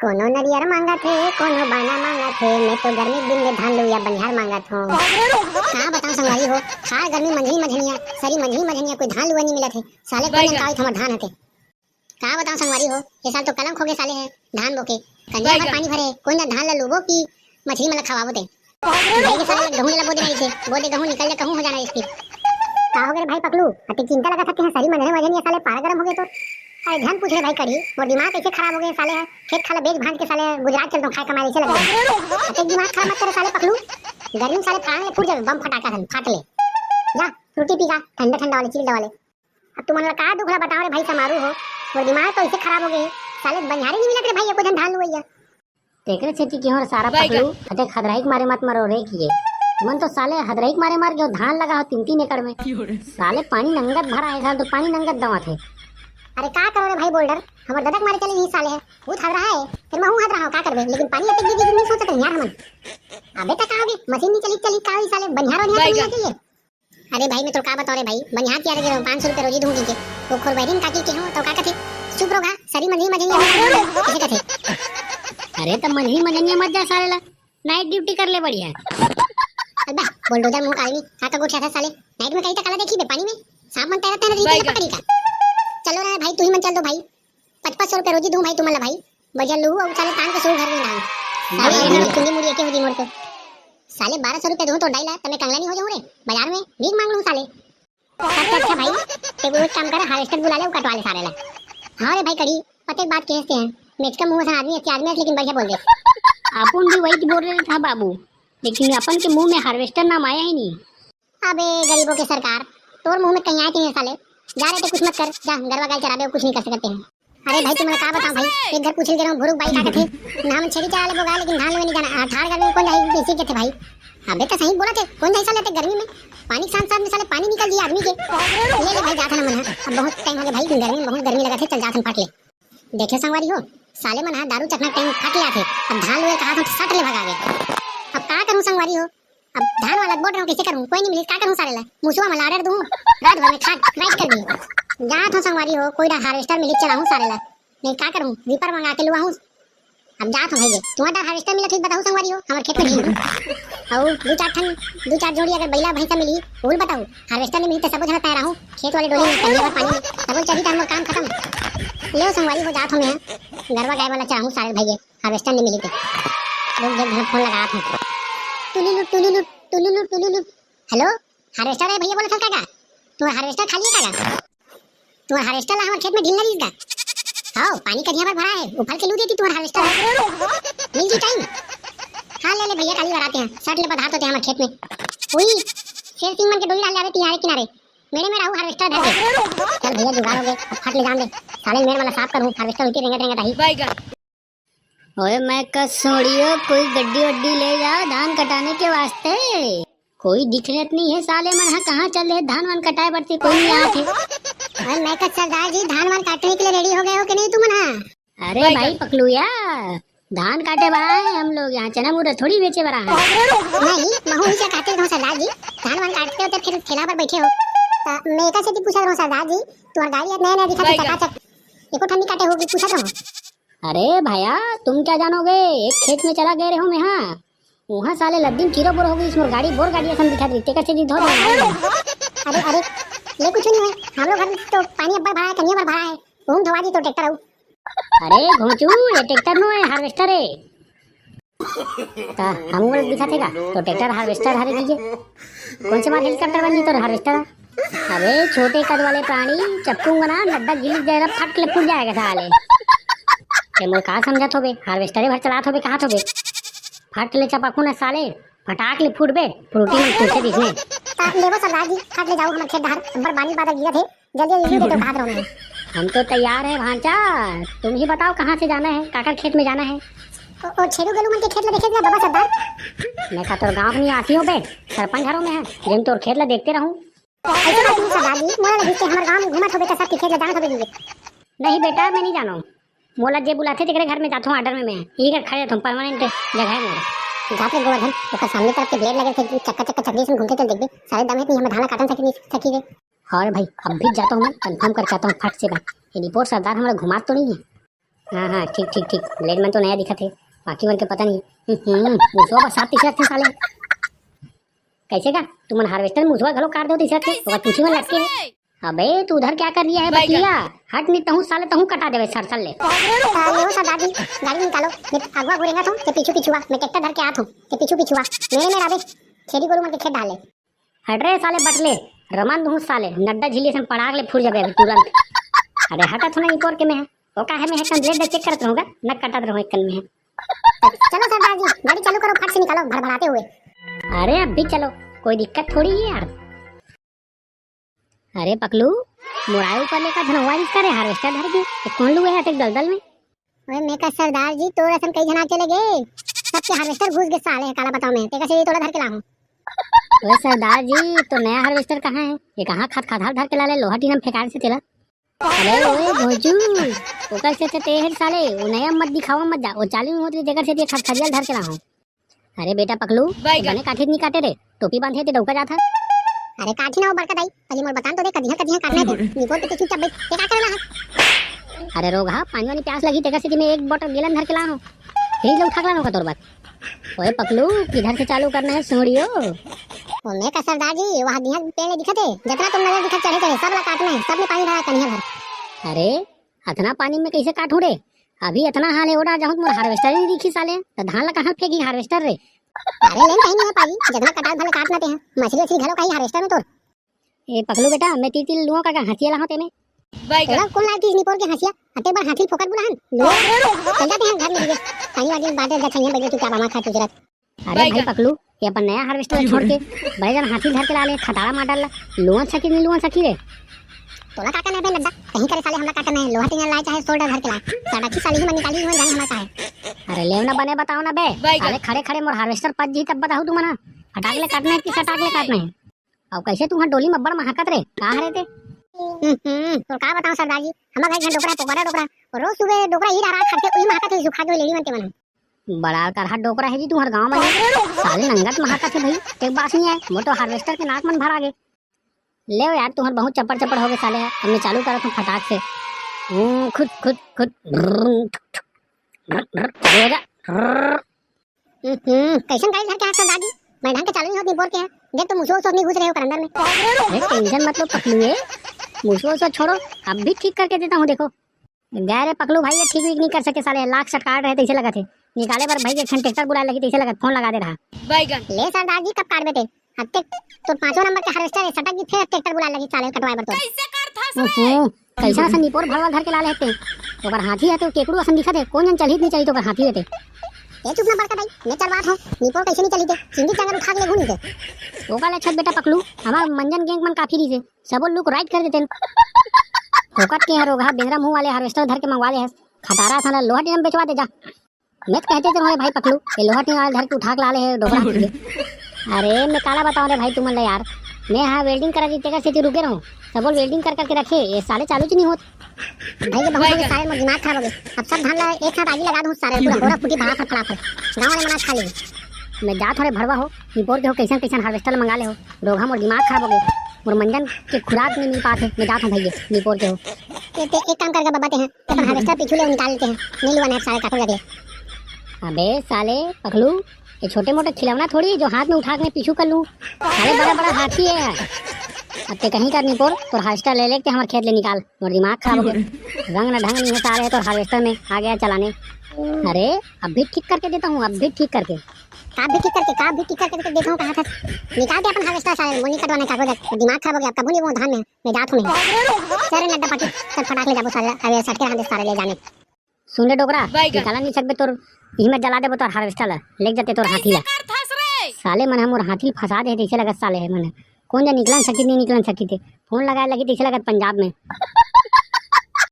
कोनो नरियर मांगा थे, कोनो बाना मांगा थे, मैं तो गर्मी दिन में धान लुया बनिहार मांगा था। कहाँ बताऊं संगवारी हो, खार गर्मी मंझली मझनिया सरी मंझली मझनिया कोई धान लुआ नहीं मिला थे। साले कोई नंकाई थमा धान हते। कहाँ बताऊं संगवारी हो, ये साल तो कलम खोगे साले है धान बोके कंजा भर पानी भरे कोई ना धान ला लुबो की मछली मला खवाबो ते। भाई के साले गहूं ला बोदे नहीं थे, बोदे गहूं निकल जा कहूं हो जाना इसकी। का हो गए भाई पकलू, अति चिंता लगा था कि सरी मंझले मझनिया साले पारा गरम हो गए तो। अरे ध्यान पूछ रहे भाई कड़ी और दिमाग कैसे खराब हो गए साले है। खेत खाला बेच भांज के साले गुजरात चलता खाए कमाई से लगे। अते दिमाग खराब मत कर साले पकलू, गर्मी साले प्राण ले फूट जाए बम फटाका धन फाट ले। जा फ्रूटी पी का ठंडा ठंडा वाले चिल्ड वाले। अब तुम मन का दुखला बताओ रे भाई समारू हो और दिमाग तो ऐसे खराब हो गए साले बनिहारी नहीं मिलत रे भाई एको जन धान लुइया। तेकरे खेती की और सारा पकलू अते खदराई के मारे मत मरो रे किए। मन तो साले हदराई के मारे मार के धान लगा हो 3-3 एकड़ में। साले पानी नंगत भरा है साल तो पानी नंगत दवा थे। अरे का करो रे भाई बोल्डर, हमर ददक मारे चले नहीं साले है वो हद रहा है फिर मैं हूं हद रहा हूं का करबे लेकिन पानी अटक गई नहीं सोचत यार हमन। अबे तक आओगे मशीन नहीं चली का साले बनिहार नहीं चाहिए। अरे भाई मैं तो का बताओ रे भाई बनिहार क्या रे 500 रुपए रोजी दूंगी के तो खोर बैरिंग काटी के हो तो का कथे चुप रहो सरी मंझली मझनिया कैसे कथे। अरे तब मंझली मझनिया मत जा साले ला नाइट ड्यूटी कर ले बढ़िया। अब्बा बुलडोजर मुंह काली का का गोठा था साले नाइट में कहीं तक काला देखी बे पानी में सांप मन तैरता है रीति पकड़ी का। चलो रे भाई तू ही मन चल दो भाई 500 रुपए रोजी दूं भाई तुम्हारा भाई बजल लू और साले तान के सो घर में नाम साले चुंगी मुड़ी के होदी मोड़ के साले 1200 रुपए दूं तो डाइला तमे कंगला नहीं हो जाऊं रे बाजार में भीख मांग लूं साले। अच्छा भाई ते वो काम कर हार्वेस्टर बुला ले वो कटवा ले सारे ला। हां रे भाई कड़ी पते बात कहते हैं मेच का मुंह से आदमी अच्छे आदमी लेकिन बढ़िया बोल दे। अपन भी वही बोल रहे था बाबू लेकिन अपन के मुंह में हार्वेस्टर नाम आया ही नहीं। अबे गरीबों की सरकार तोर मुंह में कहीं आए नहीं साले जा रहे थे कुछ मत कर जा गरवा गाय चरा दे कुछ नहीं कर सकते हैं। अरे भाई तुम्हें का बताऊं भाई एक घर पूछ ले रहा हूं भुरुक भाई का थे नाम छड़ी चला ले बोगा लेकिन धान नहीं जाना ठाड़ घर में कौन जाई इसी के थे भाई। अबे तो सही बोला थे कौन जाई साले गर्मी में पानी के साथ में साले पानी निकल दिया आदमी के ले भाई जाता ना मन अब बहुत टाइम हो गया भाई गर्मी में बहुत गर्मी लगा थे चल जाथन फाट ले। देखे संगवारी हो साले मन दारू चखना टाइम फाट लिया थे अब धान लोए कहा तो सट ले भगा गए। अब का करूं संगवारी हो अब धान वाला बोल रहा हूं कैसे करूं कोई नहीं मिले का करूं सारे ला मुसुआ में लाडर दूं रात भर में खाट राइट कर दी जा तो संगवारी हो कोई हार्वेस्टर मिले चलाऊं सारे ला नहीं का करूं रीपर मंगा के लुआऊं। अब जा तो भाई तुम्हारा हार्वेस्टर मिला ठीक बताओ संगवारी हो हमारे खेत में नहीं और दो चार जोड़ी अगर बैला भैंसा मिली बोल बताओ हार्वेस्टर नहीं मिली तो सब जगह तैयार हूं खेत वाले डोली में कंजे पर पानी में सब चढ़ी टाइम काम खत्म ले संगवारी हो जात हूं मैं गरवा गाय वाला चाहूं सारे भैया हार्वेस्टर नहीं मिली थे लोग जब फोन लगा था टुलुलु हेलो हार्वेस्टर है भैया बोला था का तू हार्वेस्टर खाली है का तू हार्वेस्टर ला हमारे खेत में ढील नहीं का हां पानी कढ़िया पर भरा है उफल के लू देती तुम्हारा हार्वेस्टर मिल जी टाइम हां ले भैया खाली भराते हैं शर्ट ले पधार तो हमारे खेत में हुई शेर सिंह मन के डोली डाल जावे तिहारे किनारे मेरे में रहू हार्वेस्टर धर के चल भैया जुगाड़ हो गए अब फट ले जान दे साले मेरे वाला साफ करूं हार्वेस्टर उल्टी रेंगत रही भाई ओए मैं कसोड़ियो कोई गड्डी वड्डी ले जा धान कटाने के वास्ते कोई दिख रहत नहीं है साले मन हां कहां चल रहे धान वन कटाए बरती कोई नहीं आत है। अरे मैं का सरदार जी धान वन काटने के लिए रेडी हो गए हो कि नहीं तुम ना। अरे भाई पकलूया धान काटे बड़ा है हम लोग यहाँ चना मुड़ा थोड़ी बेचे बड़ा है नहीं महू से काटे हो सरदार जी धान वन काटते हो तो फिर ठेला पर बैठे हो मैं का से पूछ रहा हूं सरदार जी तुम्हारी गाड़ी नया नया दिखा चकाचक एको ठंडी काटे होगी पूछा रहा। अरे भैया तुम क्या जानोगे एक खेत में चला गए रहो मैं हाँ वहाँ साले लद्दीन कीरो बोर हो गई इसमें गाड़ी बोर गाड़ी ऐसा दिखा दी टेका से दी धो अरे अरे ले कुछ नहीं है हम लोग घर तो पानी अब्बर भरा है कन्या पर भरा है घूम धोवा दी तो ट्रैक्टर आऊ। अरे घोंचू ये ट्रैक्टर नो है हार्वेस्टर है ता हम लोग दिखा थेगा तो ट्रैक्टर हार्वेस्टर हरे कीजिए कौन से मार हेलीकॉप्टर बन जी तो हार्वेस्टर। अरे छोटे कद वाले प्राणी चप्पूंगा ना गड्ढा गिर जाएगा फट ले फूट जाएगा साले मोर का समझत होबे हार्वेस्टर भर चलात होबे कहां होबे फट ले चपाकू ना साले फटाक ले फूटबे फ्रूटी में पूछे दिखने लेबो सरदार जी फट ले जाओ हम खेत धार अंबर पानी बादल गिरा थे जल्दी जल्दी दे दो भाग रहा हूं हम तो तैयार है भांचा तुम ही बताओ कहां से जाना है काकर खेत में जाना है ओ छेड़ू गलू मन के खेत में देखे जा बाबा सरदार मैं का तोर गांव नहीं आती हो बे सरपंच घरों में है जिन तोर खेत ला देखते रहूं ऐसे बात नहीं सरदार जी मोला लगी के हमर गांव में घुमत होबे त सब खेत ला जाना होबे नहीं बेटा मैं नहीं जानो मोला जे बुलाथे तेरे घर में जाता हूं ऑर्डर में मैं ये कर खड़े तुम परमानेंट जगह है मेरा जाते गोवर्धन ओकर सामने तरफ के ब्लेड लगे थे चक्का चक्का चक्री से घूमते चल देखबे सारे दम है नहीं हम धाना काटन सकी रे और भाई अब भी जाता हूं मैं कंफर्म कर चाहता हूं फट से बात ये रिपोर्ट सरदार हमारा घुमा तो नहीं है हाँ हाँ ठीक ठीक ठीक, लेट मन तो नया दिखा थे, बाकी मन के पता नहीं। मुसवा बस 7 टी-शर्ट थे साले। कैसे का तुम हार्वेस्टर मुसवा घलो काट दो टी-शर्ट के, तो पूछी में लटके है। अबे तू उधर क्या कर लिया है बकलिया, हट नहीं तहू साले तहू कटा देवे सर ले। ले वो सरदार जी गाड़ी निकालो, मैं अगवा घुरेगा तो के पीछू पीछू मैं ट्रैक्टर धर के आत हूं के पीछू पीछू मेरे में रावे छेड़ी गोरू मन के खेत डाले। हट रे साले बटले रमान दू साले नड्डा झिल्ली से पड़ाक ले फूल जाबे तुरंत। अरे हटा थोड़ा ऊपर के में है ओ का है मैं कंप्लीट चेक करत रहूंगा न कटत रहूं एक कन में है। चलो सरदार जी गाड़ी चालू करो, फट से निकालो भड़बड़ाते हुए। अरे अब भी चलो, कोई दिक्कत थोड़ी है यार। अरे पकलू मुराई ऊपर लेकर धनवा इसका रे हार्वेस्टर धर के कौन लुए है दलदल में। ओए मैं का सरदार जी तो रसम कई जना चले गए, सबके हार्वेस्टर घुस गए साले काला बताओ मैं तेका से तोड़ा धर के लाऊं। ओए सरदार जी तो नया हार्वेस्टर कहां है, ये कहां खाद धर के लाले लोहा टीनम फेंकार से तेला। अरे ओए भोजू ओकर से तेहर साले ओ नया मत दिखावा मत जा, ओ चालू में होत जेकर से ये खरियल धर के लाऊं। अरे बेटा पकलू बने काठी नहीं काटे रे, टोपी बांधे ते डौका जात है। अरे काठी ना बड़का दाई अजी मोर बतान तो दे कदिया काटना है निकोल पे चुपचाप बैठ के का करना है। अरे रोगा पानी वाली प्यास लगी तेका से मैं एक बोतल गैलन धर के लाऊं, फिर लोग ठगला नो का तोर बात। ओए पकलू किधर से चालू करना है सुनियो। ओ मैं का सरदार जी वहां दिया पेड़ दिखते जितना तुम नजर दिखत चढ़े सब ला काटना है, सब में पानी डाला कन्या भर। अरे इतना पानी में कैसे काटूं रे, अभी इतना हाल है ओडा जहां मोर हार्वेस्टर नहीं दिखी साले तो धान ला कहां फेंकी हार्वेस्टर रे। अरे लेन कहीं नहीं है पाजी जितना कटाल भले काटना ते हैं मछली वछली घलो कहीं हार्वेस्टर में तोर। ए पकलू बेटा मैं तीतिल लुओ का हंसिया ला होते में तेरा कौन लाती निपोर के हंसिया अते बार हाथी फोकट बुलाहन लो चल जाते हैं घर में लिए कहीं वाली बातें देखिए बैठे चुपचाप हमारा खा तुजरत। अरे भाई पकलू ये अपन नया हार्वेस्टर छोड़ के भाई जन हाथी धर के लाले खटारा मार डाला लुआ सकी नहीं लुआ सकी रे तोला काटना है बे लड्डा कहीं करे साले हमरा काटना है लोहा टीना लाए चाहे सोल्डर धर के लाए साडा की साली ही मन निकाली हो जाने हमारा है। अरे लेवना बने बताओ ना बे अरे खड़े खड़े मोर हार्वेस्टर पज जी तब बताओ तू मना हटाक ले काटना है कि सटाक ले काटना है। अब कैसे तू हां डोली में बड़ महकत रे का हरे ते तो का बताऊं सरदार जी हमारा घर डोकरा पोकरा डोकरा और रोज सुबह डोकरा ही रात खाते वही महकत है सुखा के लेडी बनते मन बड़ा कर हाथ डोकरा है जी तुम्हारे गांव में साले नंगत महकत है भाई एक बात नहीं है वो तो हार्वेस्टर के नाक मन भर आ गए। ले यार तुम्हारे बहुत चप्पड़ चप्पड़ हो गए साले अब मैं चालू करा था फटाक से खुद खुद खुद कैसन गाड़ी धर के सरदार जी मैं ढंग के चालू नहीं होती बोल के है देख तो मुझे सब नहीं घुस रहे हो अंदर में। अरे टेंशन मतलब पकलू मुझको सब छोड़ो अब भी ठीक करके देता हूँ देखो गैर पकलू भाई ये ठीक नहीं कर सके साले लाख शट काट रहे थे इसे लगा थे निकाले पर भाई एक ट्रैक्टर बुला लगी इसे लगा फोन लगा दे रहा ले सरदार जी कब काट बेटे हत्ते तो 5वां नंबर के हार्वेस्टर है सटक जी फिर ट्रैक्टर बुला लगी साले कटवाए बर तो कैसे करथा से कैसा सन निपोर भरवा धर के ला लेते ओकर हाथी है तो केकड़ू असन दिखत है कौन जन चलित नहीं चली तो ओकर हाथी है ये चुप ना बड़का भाई मैं चलवात हूं निपोर कैसे नहीं चली थे सिंधी चांगर उठा के ले घूनी थे ओका ले छत बेटा पकलू हमार मंजन गैंग मन काफी री से सब लोग राइट कर देते फोकट के रोगा बेंद्रा मुंह वाले हार्वेस्टर धर के मंगवा ले खटारा साला लोहा टीम बेचवा दे जा मैं कहते थे भाई पकलू ये लोहा टीम वाले धर के उठा के ला ले डोबरा। अरे मैं काला बताऊं रे भाई तुम यार मैं हाँ वेल्डिंग करा जीते का से रुके रहूं सब वेल्डिंग कर करके रखे ये साले चालू च नहीं होत भाई ये बहुत सारे मोर दिमाग खराब हो गए अब सब धान ला एक साथ आगे लगा दूं सारे पूरा होरा फुटी भाड़ा फटफड़ा गांव वाले मना खा ले मैं जा थोड़े भरवा हो निपोर के हो कैसन कैसन हार्वेस्टर मंगा ले हो रोगा मोर दिमाग खराब हो गए मोर मंजन के खुराक नहीं मिल पाते मैं जाता हूं भाई निपोर के हो एक काम करके बाबाते हैं अपन हार्वेस्टर पीछू ले निकाल लेते हैं नहीं लुआ नहीं सारे काटो लगे। अबे साले पकलू ये छोटे मोटे खिलौना थोड़ी जो हाथ में उठा के पीछू कर लूं साले बड़ा बड़ा हाथी है अब ते कहीं कर निपोर तो हार्वेस्टर ले लेके हमारे खेत ले निकाल और दिमाग खराब हो गया रंग न ढंग नहीं है सारे तो हार्वेस्टर में आ गया चलाने। अरे अब भी ठीक करके देता हूँ अब भी ठीक करके देता हूँ कहाँ था निकाल के अपन हार्वेस्टर सारे मोनी कटवाने का दिमाग खराब हो गया कबूली वो धान में मैं जात हूँ सारे नड्डा पाटी सब फटाक ले जाबो सारे अरे सटके हाथ सारे ले जाने सुन ले डोकरा निकाला नहीं सकबे तोर हिम्मत जला देबो तोर हार्वेस्टर ला लेक जाते तोर हाथी ला साले मन हमर हाथी फंसा दे ऐसे लगत साले है मन कौन जा निकलन सकी नहीं निकलन सकी थे फोन लगाए लगी ऐसे लगत पंजाब में।